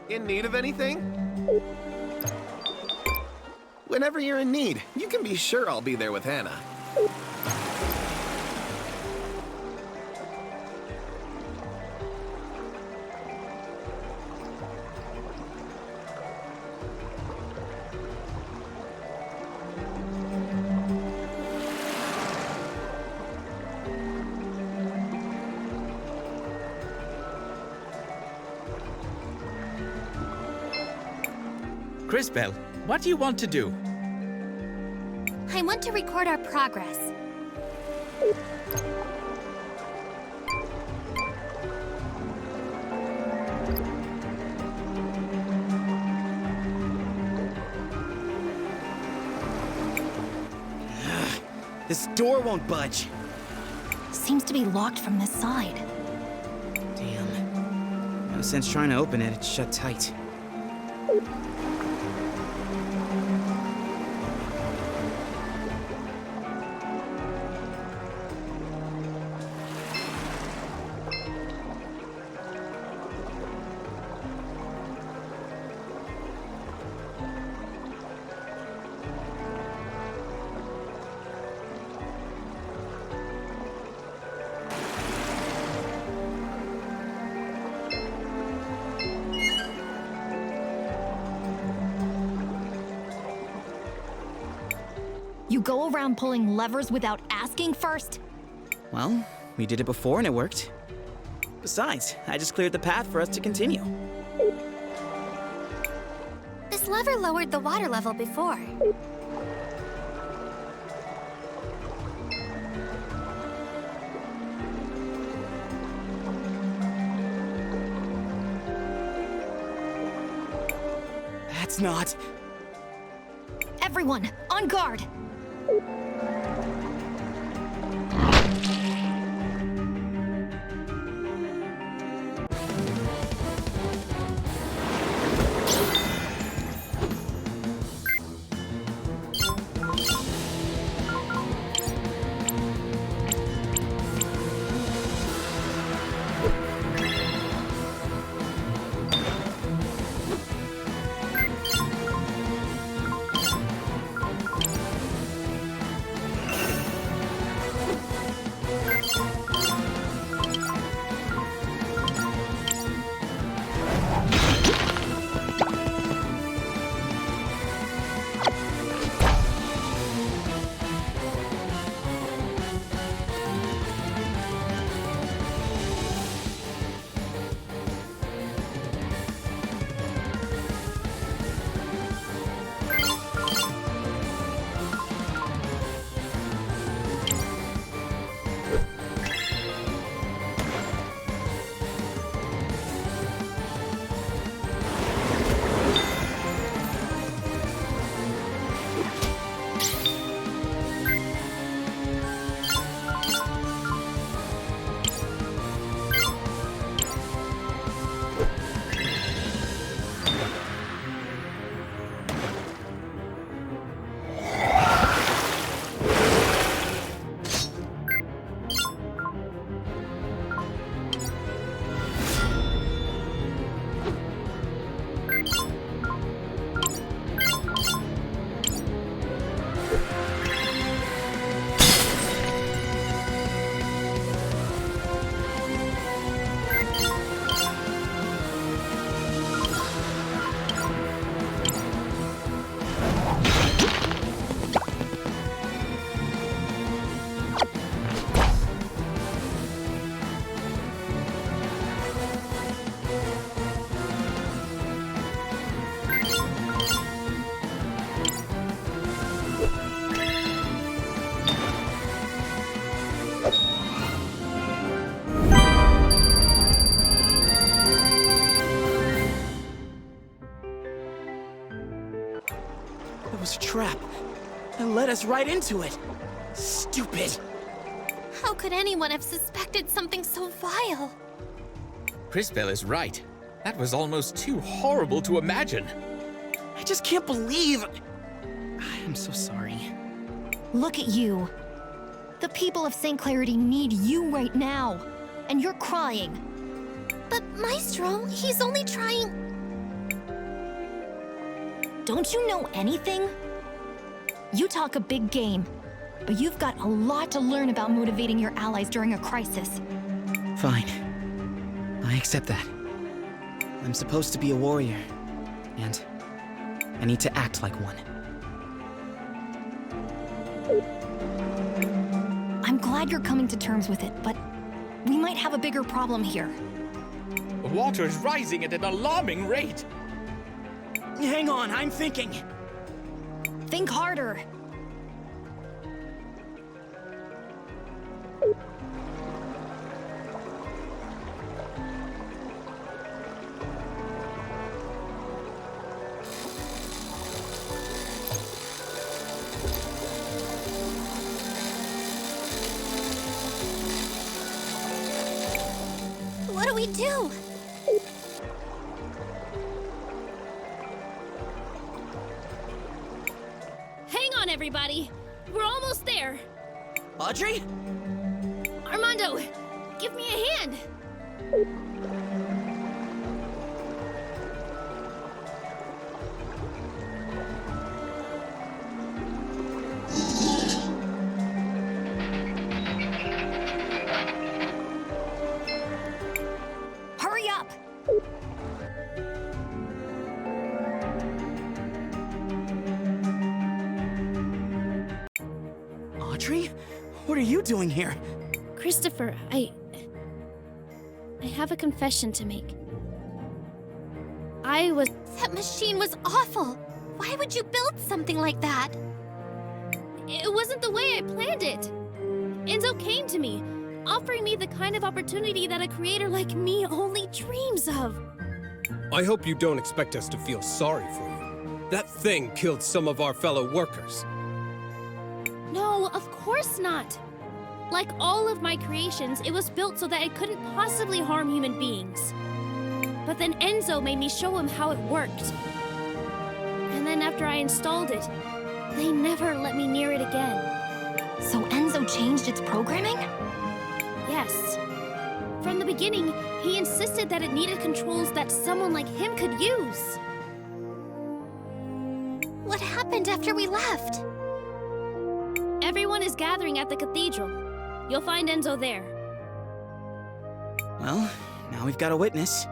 In need of anything? Whenever you're in need, you can be sure I'll be there with Hannah. Christofell, what do you want to do? I want to record our progress. This door won't budge. Seems to be locked from this side. Damn. No sense trying to open it, it's shut tight. You go around pulling levers without asking first? Well, we did it before and it worked. Besides, I just cleared the path for us to continue. This lever lowered the water level before. That's not... Everyone, on guard! It was a trap. And led us right into it. Stupid. How could anyone have suspected something so vile? Christofell is right. That was almost too horrible to imagine. I just can't believe... I'm so sorry. Look at you. The people of St. Clarity need you right now. And you're crying. But Maestro, he's only trying... Don't you know anything? You talk a big game, but you've got a lot to learn about motivating your allies during a crisis. Fine. I accept that. I'm supposed to be a warrior, and I need to act like one. I'm glad you're coming to terms with it, but we might have a bigger problem here. The water is rising at an alarming rate. Hang on, I'm thinking. Think harder. What do we do? Hang on, everybody. We're almost there. Audrey? Armando, give me a hand. Hurry up! Audrey? What are you doing here? Christopher, I have a confession to make. That machine was awful. Why would you build something like that? It wasn't the way I planned it. Enzo came to me, offering me the kind of opportunity that a creator like me only dreams of. I hope you don't expect us to feel sorry for you. That thing killed some of our fellow workers. No, of course not. Like all of my creations, it was built so that it couldn't possibly harm human beings. But then Enzo made me show him how it worked. And then after I installed it, they never let me near it again. So Enzo changed its programming? Yes. From the beginning, he insisted that it needed controls that someone like him could use. What happened after we left? Everyone is gathering at the cathedral. You'll find Enzo there. Well, now we've got a witness.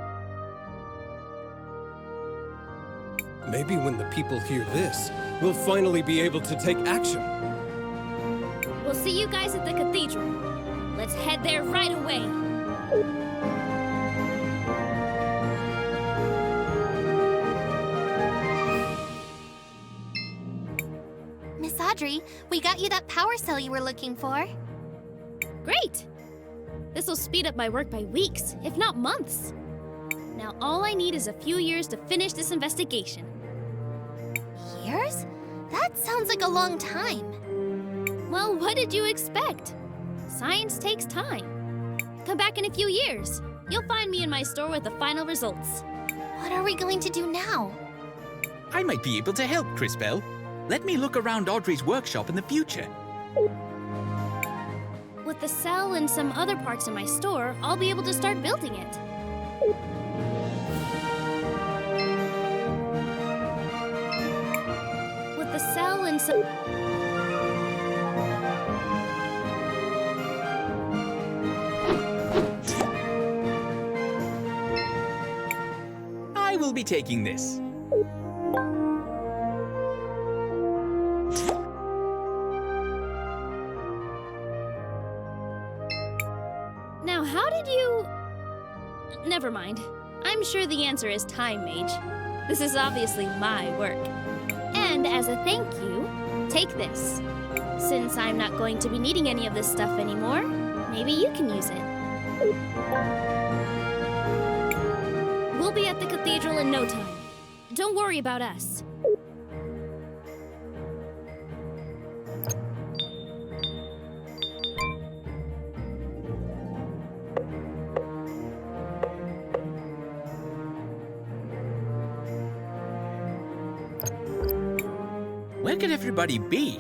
Maybe when the people hear this, we'll finally be able to take action. We'll see you guys at the cathedral. Let's head there right away. Miss Audrey, we got you that power cell you were looking for. Great! This'll speed up my work by weeks, if not months. Now all I need is a few years to finish this investigation. Years? That sounds like a long time. Well, what did you expect? Science takes time. Come back in a few years. You'll find me in my store with the final results. What are we going to do now? I might be able to help, Christofell. Let me look around Audrey's workshop in the future. With the cell and some other parts in my store, I'll be able to start building it. With the cell and some... I will be taking this. Now, how did you... Never mind. I'm sure the answer is time, Mage. This is obviously my work. And as a thank you, take this. Since I'm not going to be needing any of this stuff anymore, maybe you can use it. We'll be at the cathedral in no time. Don't worry about us. Where could everybody be?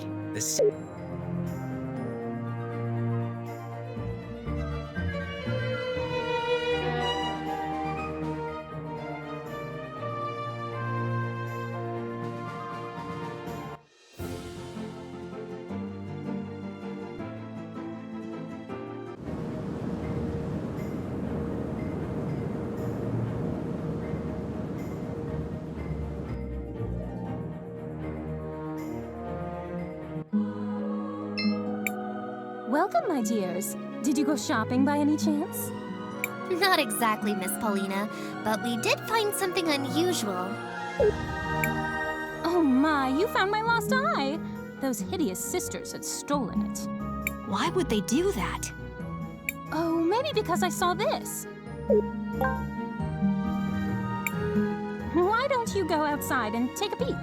Welcome, my dears. Did you go shopping by any chance? Not exactly, Miss Paulina, but we did find something unusual. Oh my, you found my lost eye! Those hideous sisters had stolen it. Why would they do that? Oh, maybe because I saw this. Why don't you go outside and take a peek?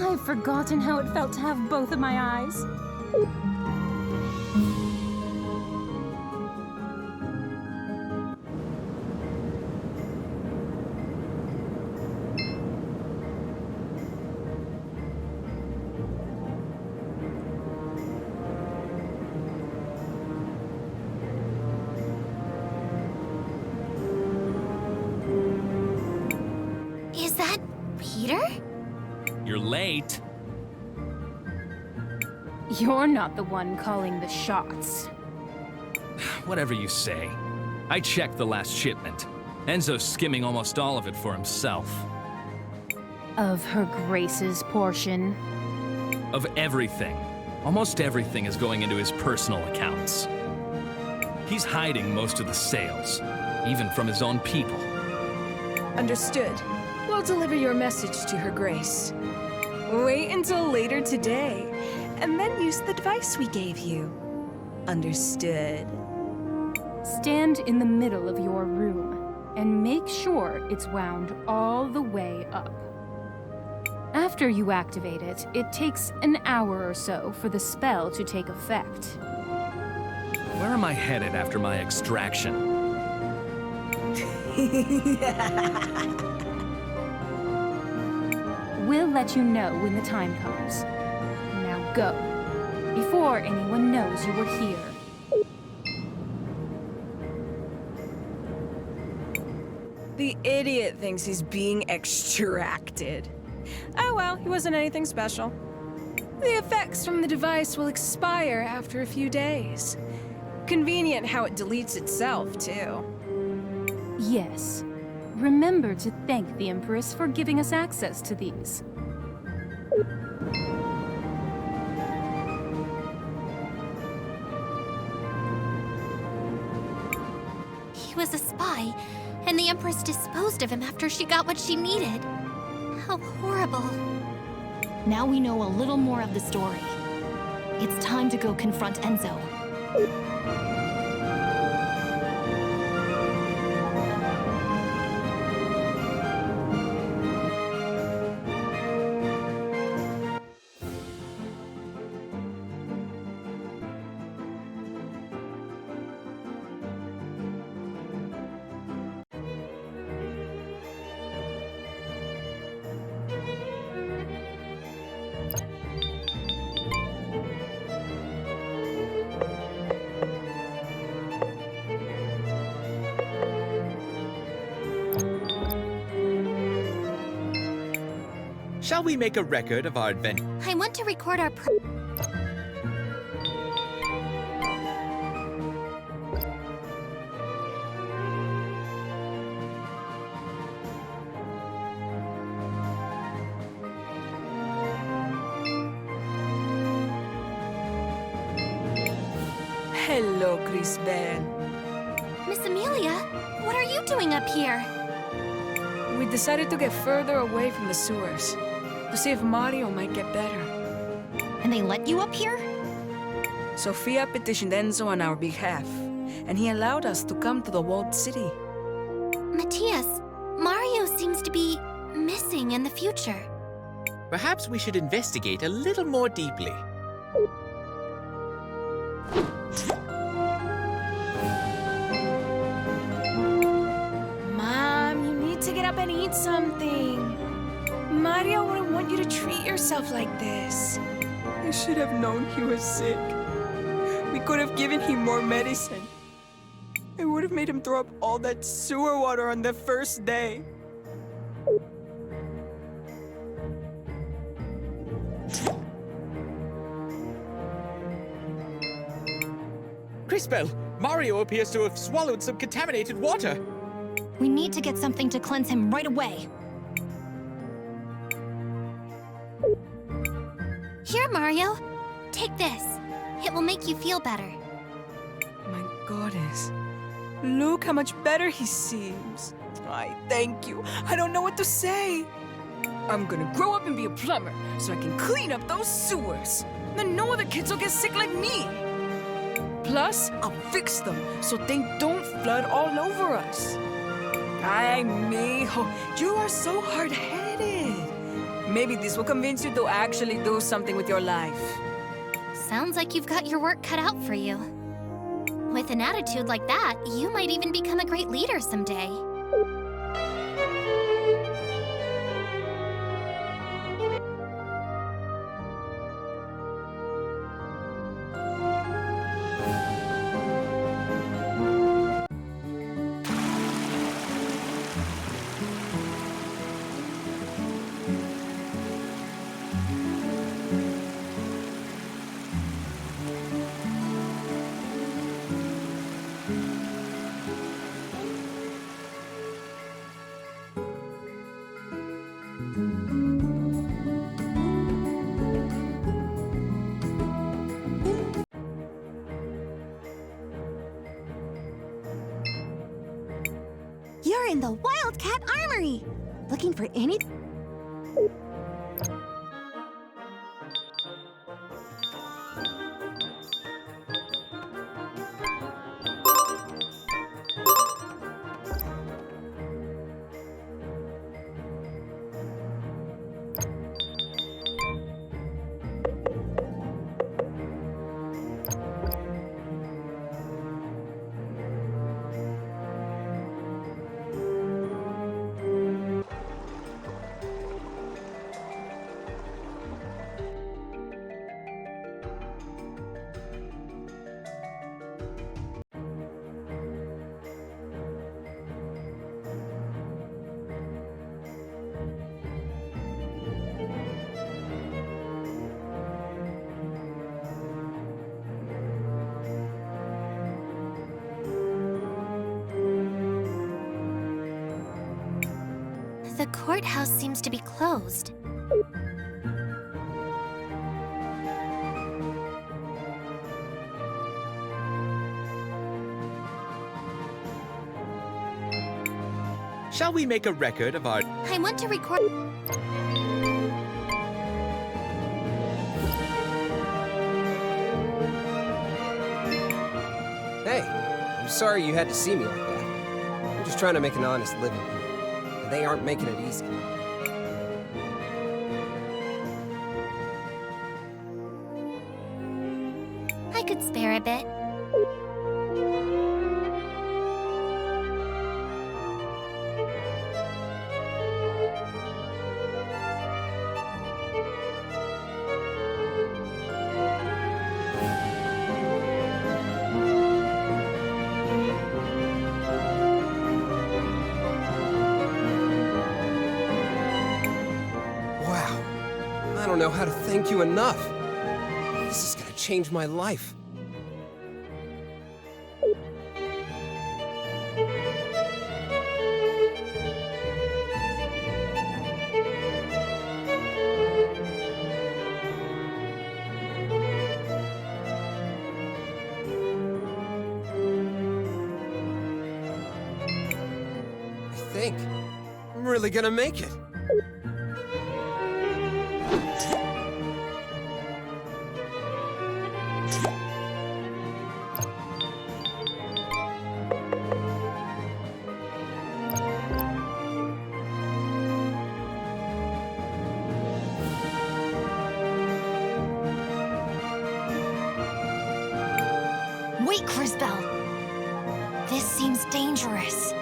I've forgotten how it felt to have both of my eyes. Is that Peter? You're late. You're not the one calling the shots. Whatever you say. I checked the last shipment. Enzo's skimming almost all of it for himself. Of Her Grace's portion. Of everything. Almost everything is going into his personal accounts. He's hiding most of the sales, even from his own people. Understood. We'll deliver your message to Her Grace. Wait until later today, and then use the device we gave you. Understood. Stand in the middle of your room and make sure it's wound all the way up. After you activate it, it takes an hour or so for the spell to take effect. Where am I headed after my extraction? We'll let you know when the time comes. Now go, before anyone knows you were here. The idiot thinks he's being extracted. Oh well, he wasn't anything special. The effects from the device will expire after a few days. Convenient how it deletes itself, too. Yes. Remember to thank the Empress for giving us access to these. He was a spy, and the Empress disposed of him after she got what she needed. How horrible. Now we know a little more of the story. It's time to go confront Enzo. Shall we make a record of our adventure? I want to record our Hello, Christofell. Miss Amelia, what are you doing up here? We decided to get further away from the sewers, to see if Mario might get better. And they let you up here? Sophia petitioned Enzo on our behalf, and he allowed us to come to the walled city. Matthias, Mario seems to be missing in the future. Perhaps we should investigate a little more deeply. Mom, you need to get up and eat something. Mario wouldn't want you to treat yourself like this. I should have known he was sick. We could have given him more medicine. It would have made him throw up all that sewer water on the first day. Christofell, Mario appears to have swallowed some contaminated water. We need to get something to cleanse him right away. Here, Mario. Take this. It will make you feel better. My goddess. Look how much better he seems. I thank you. I don't know what to say. I'm gonna grow up and be a plumber so I can clean up those sewers. Then no other kids will get sick like me. Plus, I'll fix them so they don't flood all over us. Ay, mijo, you are so hard-headed. Maybe this will convince you to actually do something with your life. Sounds like you've got your work cut out for you. With an attitude like that, you might even become a great leader someday. You're in the Wildcat Armory! Looking for any... The courthouse seems to be closed. Shall we make a record of our... I want to record... Hey, I'm sorry you had to see me like that. I'm just trying to make an honest living. And they aren't making it easy. I could spare a bit. I don't know how to thank you enough. This is gonna change my life. I think I'm really gonna make it. Wait, Christofell! This seems dangerous.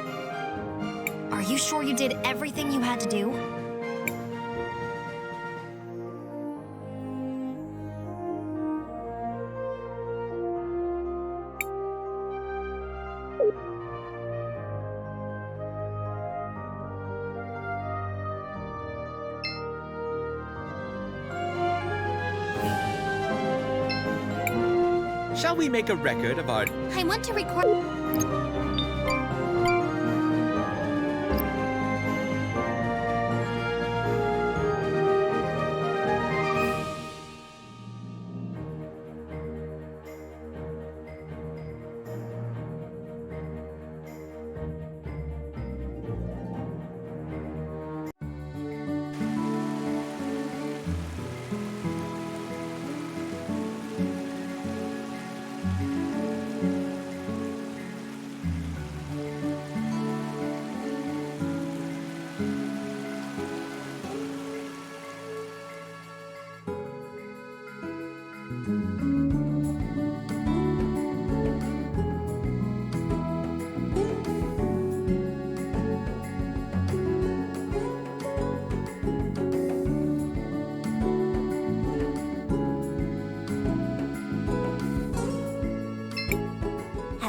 Are you sure you did everything you had to do? Shall we make a record of our... I want to record...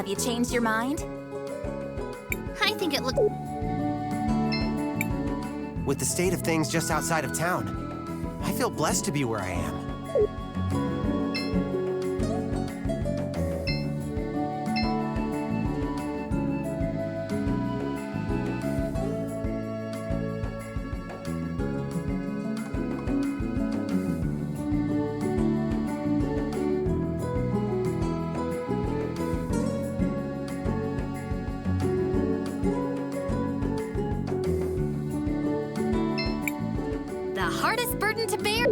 you changed your mind? I think it looks... With the state of things just outside of town, I feel blessed to be where I am. The hardest burden to bear?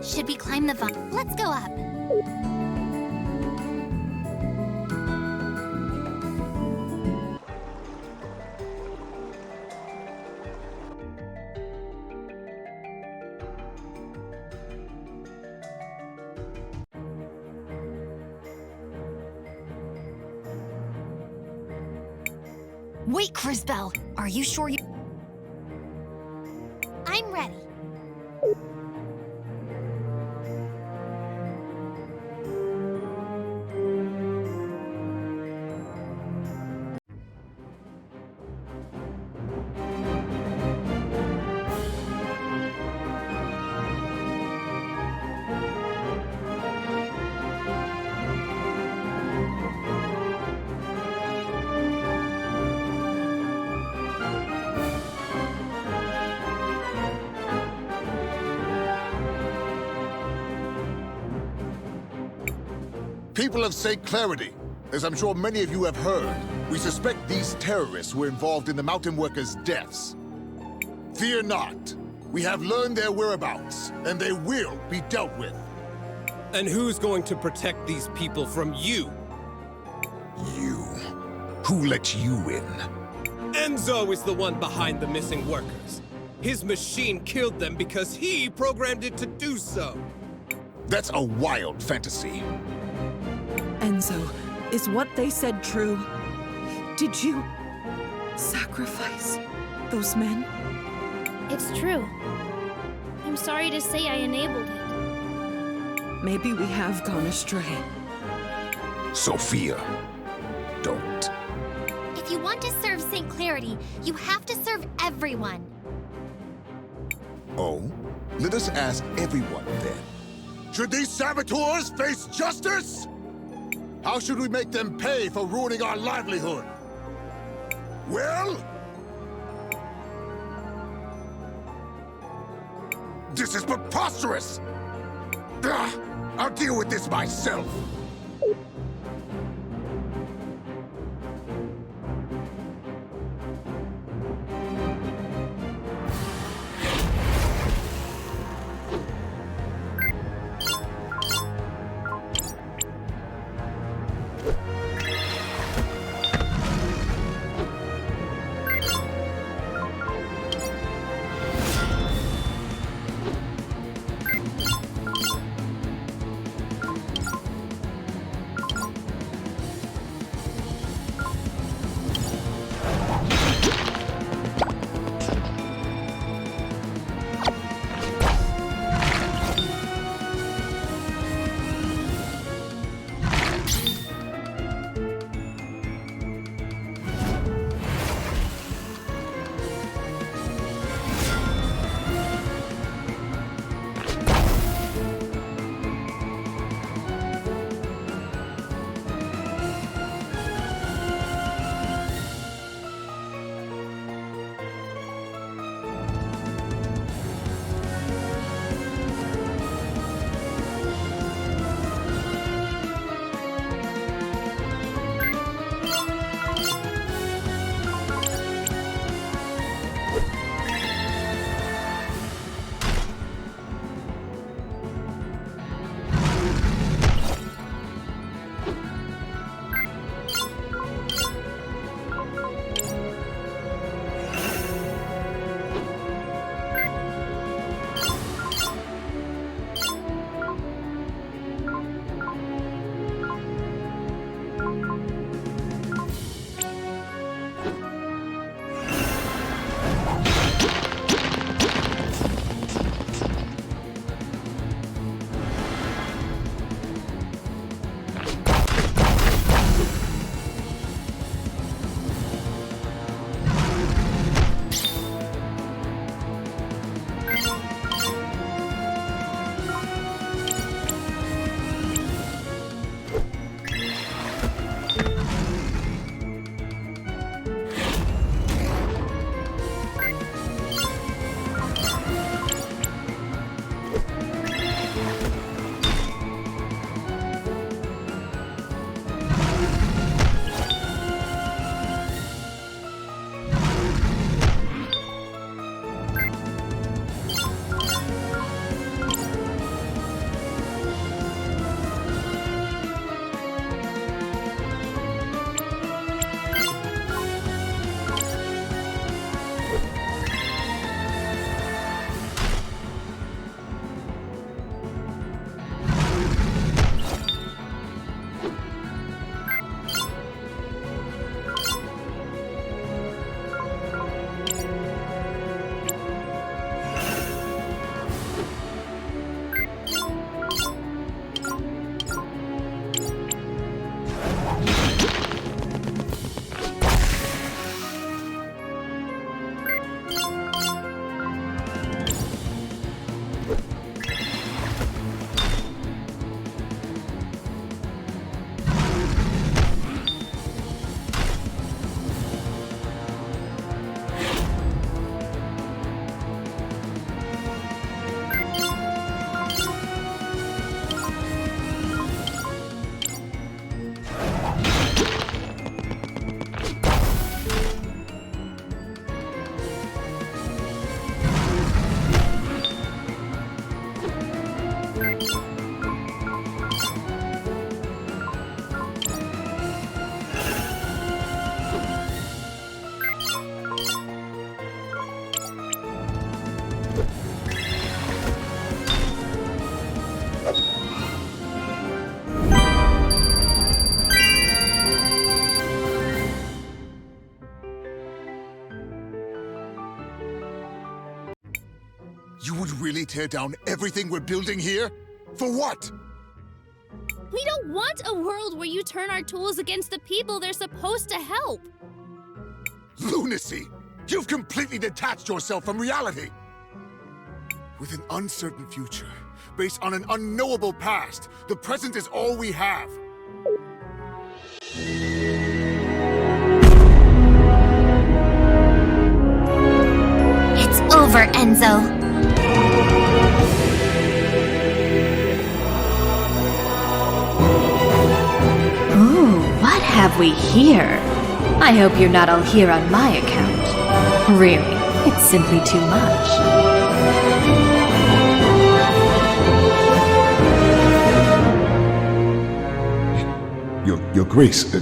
Should we climb the vine? Let's go up. Wait, Christofell, are you sure you... I'm ready. People of St. Clarity, as I'm sure many of you have heard, we suspect these terrorists were involved in the mountain workers' deaths. Fear not. We have learned their whereabouts, and they will be dealt with. And who's going to protect these people from you? You. Who let you in? Enzo is the one behind the missing workers. His machine killed them because he programmed it to do so. That's a wild fantasy. Enzo, is what they said true? Did you sacrifice those men? It's true. I'm sorry to say I enabled it. Maybe we have gone astray. Sophia, don't. If you want to serve St. Clarity, you have to serve everyone. Oh? Let us ask everyone then. Should these saboteurs face justice? How should we make them pay for ruining our livelihood? Well? This is preposterous! I'll deal with this myself! You would really tear down everything we're building here? For what? We don't want a world where you turn our tools against the people they're supposed to help. Lunacy! You've completely detached yourself from reality! With an uncertain future, based on an unknowable past, the present is all we have. It's over, Enzo. Ooh, what have we here? I hope you're not all here on my account. Really, it's simply too much. Your Grace,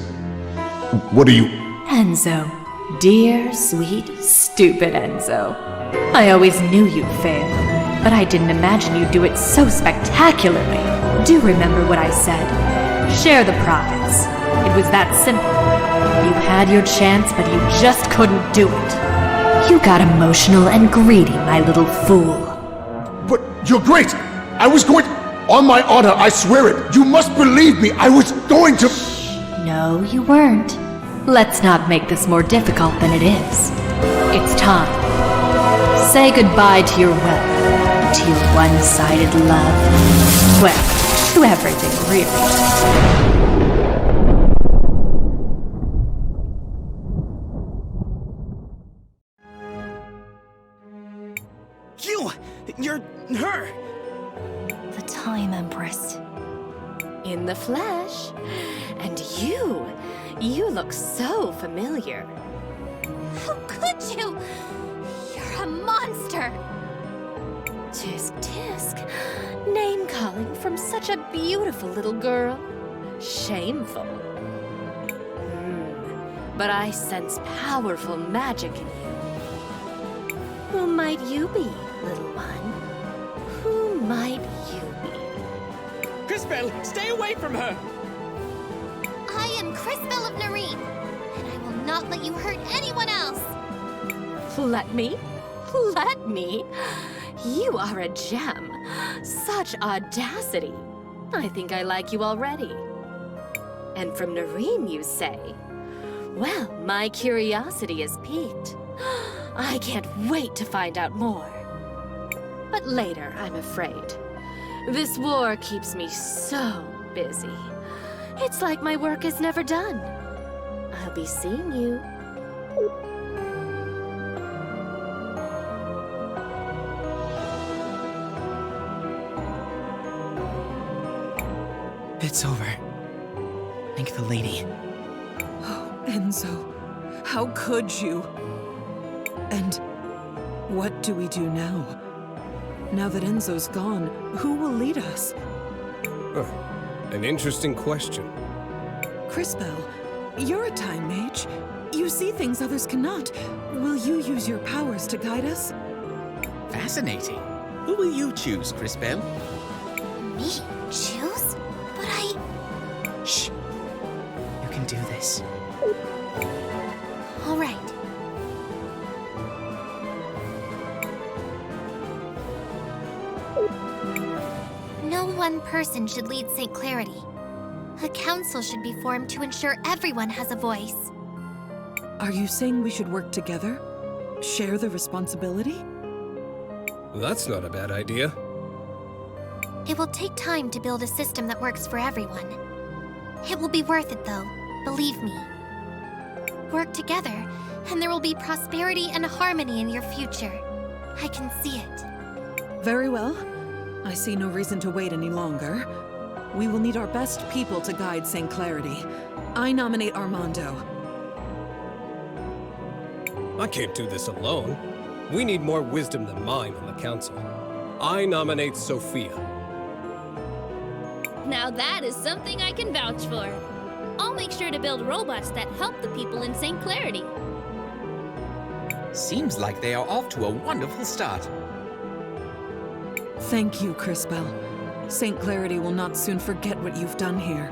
what are you... Enzo. Dear, sweet, stupid Enzo. I always knew you'd fail, but I didn't imagine you'd do it so spectacularly. Do remember what I said. Share the prize. It was that simple. You had your chance, but you just couldn't do it. You got emotional and greedy, my little fool. But, Your Grace, I was going... On my honor, I swear it! You must believe me! I was going to... No, you weren't. Let's not make this more difficult than it is. It's time. Say goodbye to your wealth, to your one-sided love. Well, to everything, really. You're her! The Time Empress. In the flesh. And you look so familiar. How could you? You're a monster. Tisk tisk. Name-calling from such a beautiful little girl. Shameful. But I sense powerful magic in you. Who might you be, little one? Who might you be? Christofell, stay away from her! I am Christofell of Nareen, and I will not let you hurt anyone else. Let me? Let me? You are a gem. Such audacity. I think I like you already. And from Nareen, you say? Well, my curiosity is piqued. I can't wait to find out more. But later, I'm afraid. This war keeps me so busy. It's like my work is never done. I'll be seeing you. It's over. Thank the lady. Oh, Enzo. How could you? And what do we do now? Now that Enzo's gone, who will lead us? An interesting question. Christofell, you're a time mage. You see things others cannot. Will you use your powers to guide us? Fascinating. Who will you choose, Christofell? Me? Choose? But I... Shh. You can do this. All right. No one person should lead St. Clarity. A council should be formed to ensure everyone has a voice. Are you saying we should work together? Share the responsibility? That's not a bad idea. It will take time to build a system that works for everyone. It will be worth it, though. Believe me. Work together, and there will be prosperity and harmony in your future. I can see it. Very well. I see no reason to wait any longer. We will need our best people to guide St. Clarity. I nominate Armando. I can't do this alone. We need more wisdom than mine on the council. I nominate Sophia. Now that is something I can vouch for. I'll make sure to build robots that help the people in St. Clarity. Seems like they are off to a wonderful start. Thank you, Christofell. St. Clarity will not soon forget what you've done here.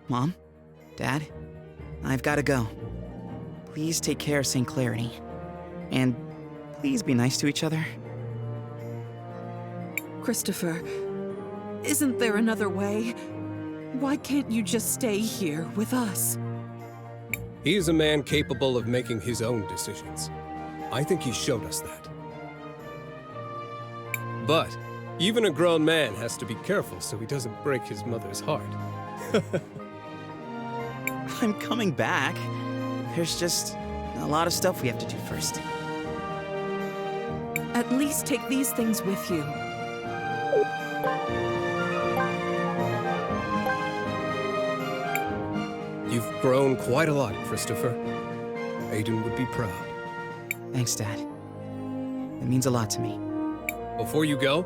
Mom? Dad? I've gotta go. Please take care of St. Clarity. And please be nice to each other. Christopher, isn't there another way? Why can't you just stay here with us? He is a man capable of making his own decisions. I think he showed us that. But even a grown man has to be careful so he doesn't break his mother's heart. I'm coming back. There's just a lot of stuff we have to do first. At least take these things with you. You've grown quite a lot, Christopher. Aiden would be proud. Thanks, Dad. It means a lot to me. Before you go,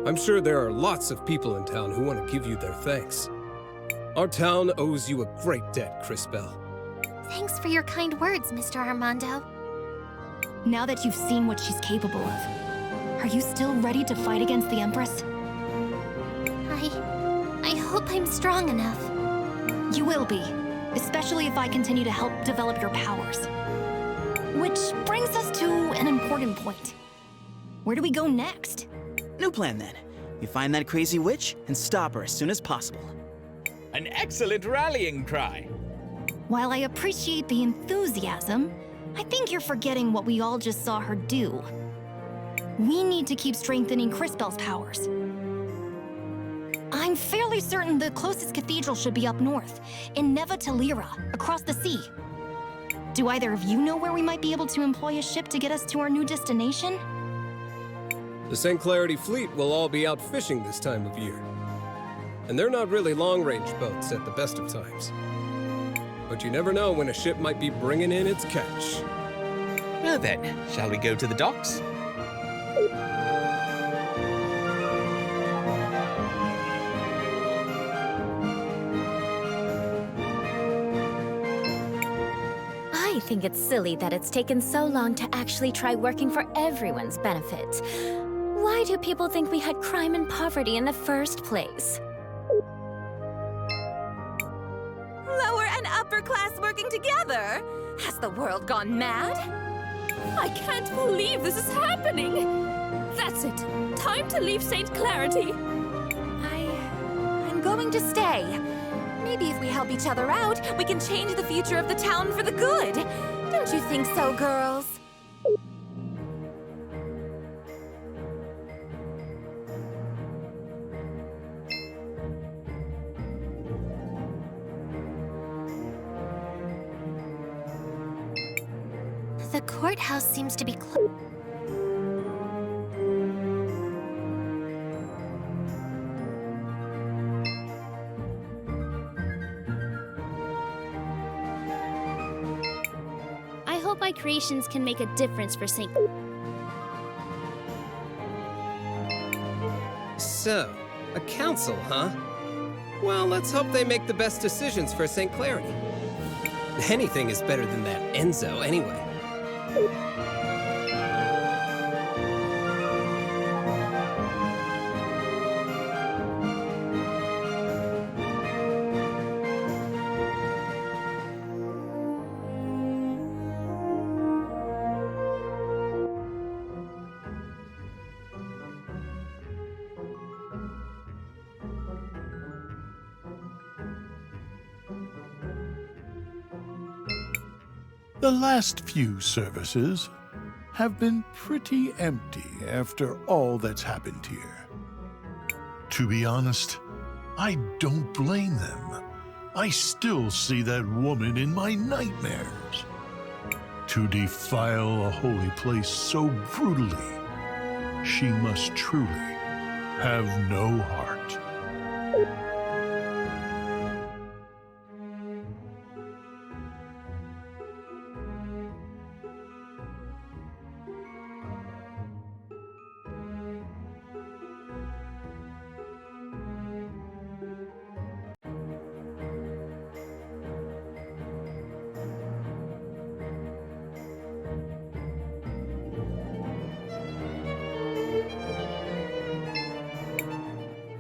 I'm sure there are lots of people in town who want to give you their thanks. Our town owes you a great debt, Christofell. Thanks for your kind words, Mr. Armando. Now that you've seen what she's capable of, are you still ready to fight against the Empress? I hope I'm strong enough. You will be, especially if I continue to help develop your powers. Which brings us to an important point. Where do we go next? New plan, then. We find that crazy witch and stop her as soon as possible. An excellent rallying cry. While I appreciate the enthusiasm, I think you're forgetting what we all just saw her do. We need to keep strengthening Christofell's powers. I'm fairly certain the closest cathedral should be up north, in Neva Talira, across the sea. Do either of you know where we might be able to employ a ship to get us to our new destination? The St. Clarity fleet will all be out fishing this time of year. And they're not really long-range boats at the best of times. But you never know when a ship might be bringing in its catch. Well then, shall we go to the docks? I think it's silly that it's taken so long to actually try working for everyone's benefit. Why do people think we had crime and poverty in the first place? Lower and upper class working together? Has the world gone mad? I can't believe this is happening! That's it. Time to leave St. Clarity. I'm going to stay. Maybe if we help each other out, we can change the future of the town for the good. Don't you think so, girls? The courthouse seems to be closed. I hope my creations can make a difference for St. So, a council, huh? Well, let's hope they make the best decisions for St. Clarity. Anything is better than that Enzo, anyway. The last few services have been pretty empty after all that's happened here. To be honest, I don't blame them. I still see that woman in my nightmares. To defile a holy place so brutally, she must truly have no heart.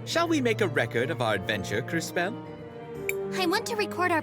Shall we make a record of our adventure, Christofell? I want to record our